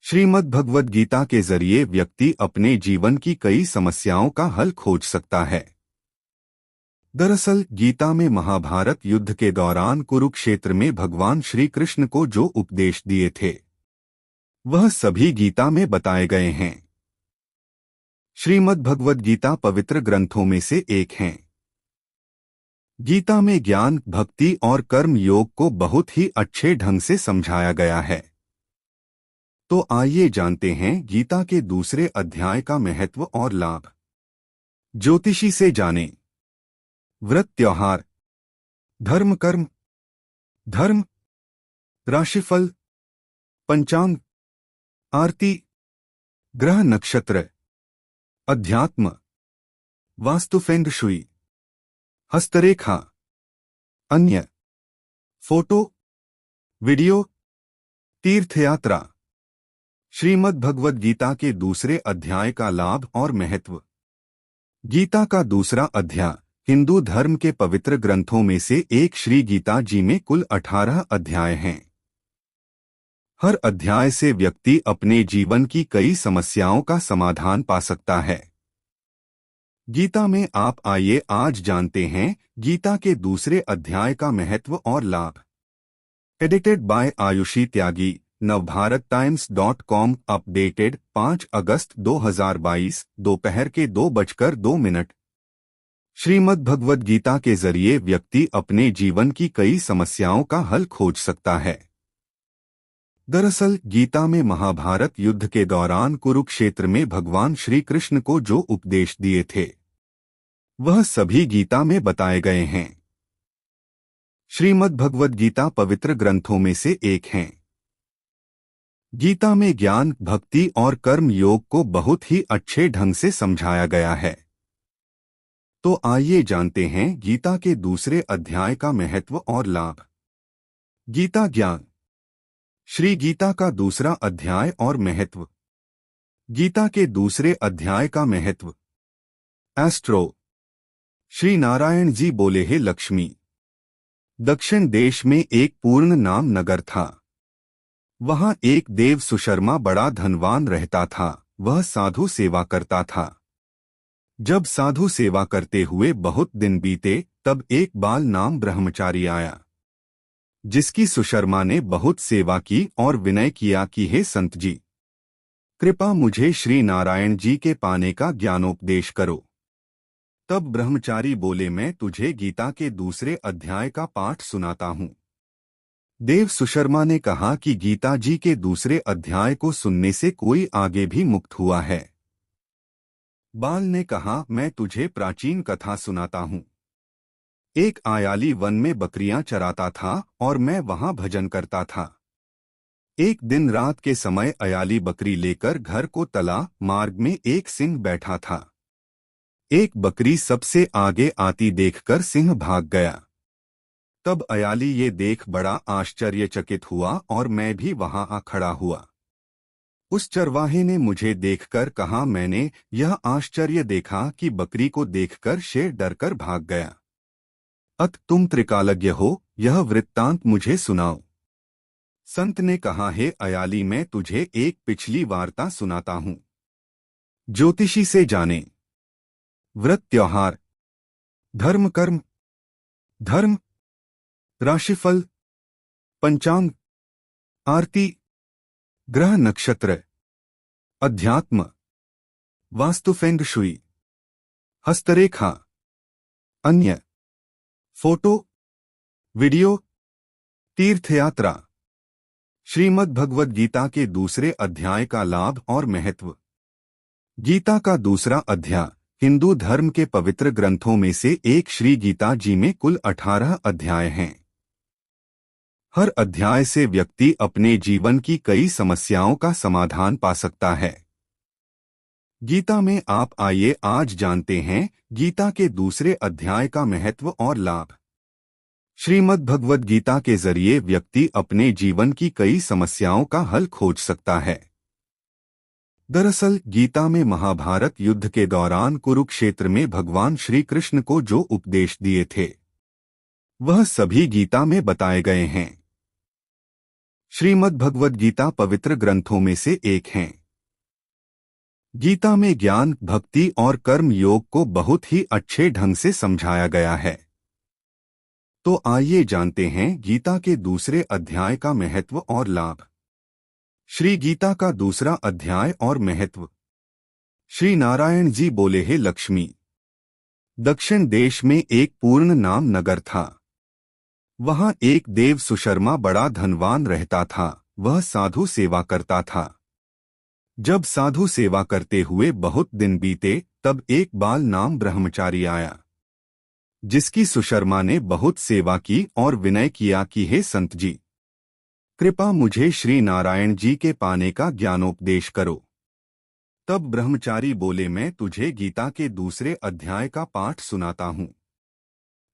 श्रीमद् भगवद गीता के जरिए व्यक्ति अपने जीवन की कई समस्याओं का हल खोज सकता है। दरअसल गीता में महाभारत युद्ध के दौरान कुरुक्षेत्र में भगवान श्री कृष्ण को जो उपदेश दिए थे वह सभी गीता में बताए गए हैं। श्रीमद् भगवद गीता पवित्र ग्रंथों में से एक है। गीता में ज्ञान, भक्ति और कर्म योग को बहुत ही अच्छे ढंग से समझाया गया है। तो आइए जानते हैं गीता के दूसरे अध्याय का महत्व और लाभ। ज्योतिषी से जानें। व्रत त्योहार, धर्म कर्म, धर्म, राशिफल, पंचांग, आरती, ग्रह नक्षत्र, अध्यात्म, वास्तु फेंग शुई, हस्तरेखा, अन्य, फोटो, वीडियो, तीर्थयात्रा। श्रीमद् भगवद गीता के दूसरे अध्याय का लाभ और महत्व। गीता का दूसरा अध्याय हिंदू धर्म के पवित्र ग्रंथों में से एक। श्री गीता जी में कुल 18 अध्याय हैं। हर अध्याय से व्यक्ति अपने जीवन की कई समस्याओं का समाधान पा सकता है। गीता में आप आइए आज जानते हैं गीता के दूसरे अध्याय का महत्व और लाभ। Edited by Ayushi Tyagi, navbharatttimes.com। Updated 5 अगस्त 2022 दोपहर के 2:02। श्रीमद् भगवद गीता के जरिए व्यक्ति अपने जीवन की कई समस्याओं का हल खोज सकता है। दरअसल गीता में महाभारत युद्ध के दौरान कुरुक्षेत्र में भगवान श्री कृष्ण को जो उपदेश दिए थे वह सभी गीता में बताए गए हैं। श्रीमद् भगवद गीता पवित्र ग्रंथों में से एक है। गीता में ज्ञान, भक्ति और कर्म योग को बहुत ही अच्छे ढंग से समझाया गया है। तो आइए जानते हैं गीता के दूसरे अध्याय का महत्व और लाभ। गीता ज्ञान। श्री गीता का दूसरा अध्याय और महत्व। गीता के दूसरे अध्याय का महत्व। एस्ट्रो। श्री नारायण जी बोले, हे लक्ष्मी। दक्षिण देश में एक पूर्ण नाम नगर था। वहां एक देव सुशर्मा बड़ा धनवान रहता था। वह साधु सेवा करता था। जब साधु सेवा करते हुए बहुत दिन बीते तब एक बाल नाम ब्रह्मचारी आया, जिसकी सुशर्मा ने बहुत सेवा की और विनय किया कि हे संत जी, कृपा मुझे श्री नारायण जी के पाने का ज्ञानोपदेश करो। तब ब्रह्मचारी बोले, मैं तुझे गीता के दूसरे अध्याय का पाठ सुनाता हूँ। देव सुशर्मा ने कहा कि गीता जी के दूसरे अध्याय को सुनने से कोई आगे भी मुक्त हुआ है। बाल ने कहा, मैं तुझे प्राचीन कथा सुनाता हूँ। एक आयाली वन में बकरियां चराता था और मैं वहां भजन करता था। एक दिन रात के समय अयाली बकरी लेकर घर को तला मार्ग में एक सिंह बैठा था। एक बकरी सबसे आगे आती देखकर सिंह भाग गया। तब अयाली ये देख बड़ा आश्चर्यचकित हुआ और मैं भी वहां आ खड़ा हुआ। उस चरवाहे ने मुझे देखकर कहा, मैंने यह आश्चर्य देखा कि बकरी को देखकर शेर डरकर भाग गया। अत तुम त्रिकालज्ञ हो, यह वृत्तांत मुझे सुनाओ। संत ने कहा, हे अयाली, मैं तुझे एक पिछली वार्ता सुनाता हूँ। ज्योतिषी से जानें। व्रत त्योहार, धर्म कर्म, धर्म, राशिफल, पंचांग, आरती, ग्रह नक्षत्र, अध्यात्म, वास्तु फेंग शुई, हस्तरेखा, अन्य, फोटो, वीडियो, तीर्थयात्रा। श्रीमद् भगवद गीता के दूसरे अध्याय का लाभ और महत्व। गीता का दूसरा अध्याय हिंदू धर्म के पवित्र ग्रंथों में से एक। श्री गीता जी में कुल 18 अध्याय हैं। हर अध्याय से व्यक्ति अपने जीवन की कई समस्याओं का समाधान पा सकता है। गीता में आप आइए आज जानते हैं गीता के दूसरे अध्याय का महत्व और लाभ। श्रीमद् भगवद गीता के जरिए व्यक्ति अपने जीवन की कई समस्याओं का हल खोज सकता है। दरअसल गीता में महाभारत युद्ध के दौरान कुरुक्षेत्र में भगवान श्री कृष्ण को जो उपदेश दिए थे वह सभी गीता में बताए गए हैं। श्रीमद् भगवद गीता पवित्र ग्रंथों में से एक है। गीता में ज्ञान, भक्ति और कर्म योग को बहुत ही अच्छे ढंग से समझाया गया है। तो आइए जानते हैं गीता के दूसरे अध्याय का महत्व और लाभ। श्री गीता का दूसरा अध्याय और महत्व। श्री नारायण जी बोले, हे लक्ष्मी, दक्षिण देश में एक पूर्ण नाम नगर था। वहां एक देव सुशर्मा बड़ा धनवान रहता था। वह साधु सेवा करता था। जब साधु सेवा करते हुए बहुत दिन बीते, तब एक बाल नाम ब्रह्मचारी आया, जिसकी सुशर्मा ने बहुत सेवा की और विनय किया कि हे संत जी, कृपा मुझे श्री नारायण जी के पाने का ज्ञानोपदेश करो। तब ब्रह्मचारी बोले, मैं तुझे गीता के दूसरे अध्याय का पाठ सुनाता हूँ।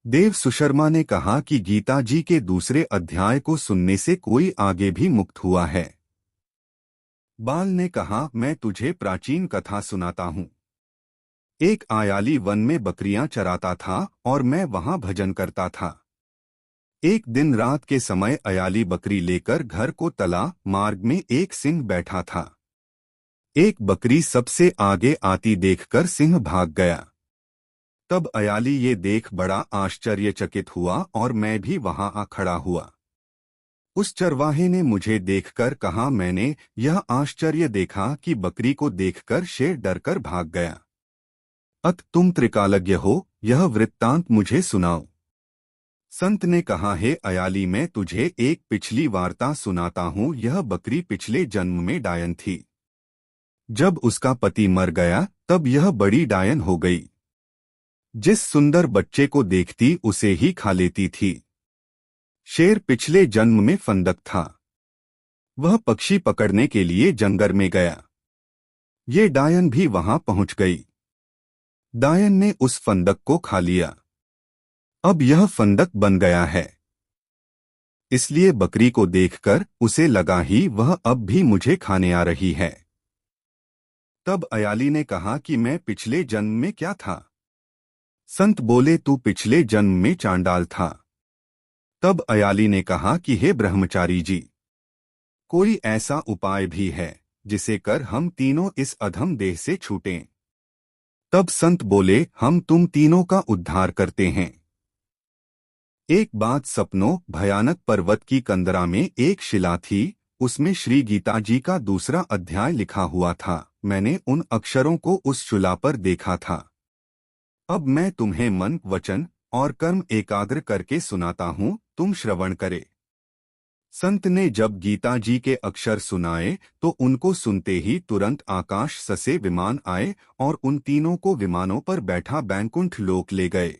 देव सुशर्मा ने कहा कि गीता जी के दूसरे अध्याय को सुनने से कोई आगे भी मुक्त हुआ है। बाल ने कहा, मैं तुझे प्राचीन कथा सुनाता हूँ। एक आयाली वन में बकरियां चराता था और मैं वहां भजन करता था। एक दिन रात के समय अयाली बकरी लेकर घर को तला। मार्ग में एक सिंह बैठा था। एक बकरी सबसे आगे आती देखकर सिंह भाग गया। तब अयाली ये देख बड़ा आश्चर्यचकित हुआ और मैं भी वहां आ खड़ा हुआ। उस चरवाहे ने मुझे देखकर कहा, मैंने यह आश्चर्य देखा कि बकरी को देखकर शेर डरकर भाग गया। अत तुम त्रिकालज्ञ हो, यह वृत्तांत मुझे सुनाओ। संत ने कहा, हे अयाली, मैं तुझे एक पिछली वार्ता सुनाता हूँ। यह बकरी पिछले जन्म में डायन थी। जब उसका पति मर गया तब यह बड़ी डायन हो गई। जिस सुंदर बच्चे को देखती उसे ही खा लेती थी। शेर पिछले जन्म में फंदक था। वह पक्षी पकड़ने के लिए जंगल में गया। ये डायन भी वहां पहुंच गई। डायन ने उस फंदक को खा लिया। अब यह फंदक बन गया है। इसलिए बकरी को देखकर उसे लगा ही वह अब भी मुझे खाने आ रही है। तब अयाली ने कहा कि मैं पिछले जन्म में क्या था? संत बोले, तू पिछले जन्म में चांडाल था। तब अयाली ने कहा कि हे ब्रह्मचारी जी, कोई ऐसा उपाय भी है जिसे कर हम तीनों इस अधम देह से छूटें? तब संत बोले, हम तुम तीनों का उद्धार करते हैं। एक बात सपनों, भयानक पर्वत की कंदरा में एक शिला थी। उसमें श्री गीता जी का दूसरा अध्याय लिखा हुआ था। मैंने उन अक्षरों को उस शिला पर देखा था। अब मैं तुम्हें मन, वचन और कर्म एकाग्र करके सुनाता हूँ, तुम श्रवण करे। संत ने जब गीता जी के अक्षर सुनाए तो उनको सुनते ही तुरंत आकाश से विमान आए और उन तीनों को विमानों पर बैठा बैकुंठ लोक ले गए।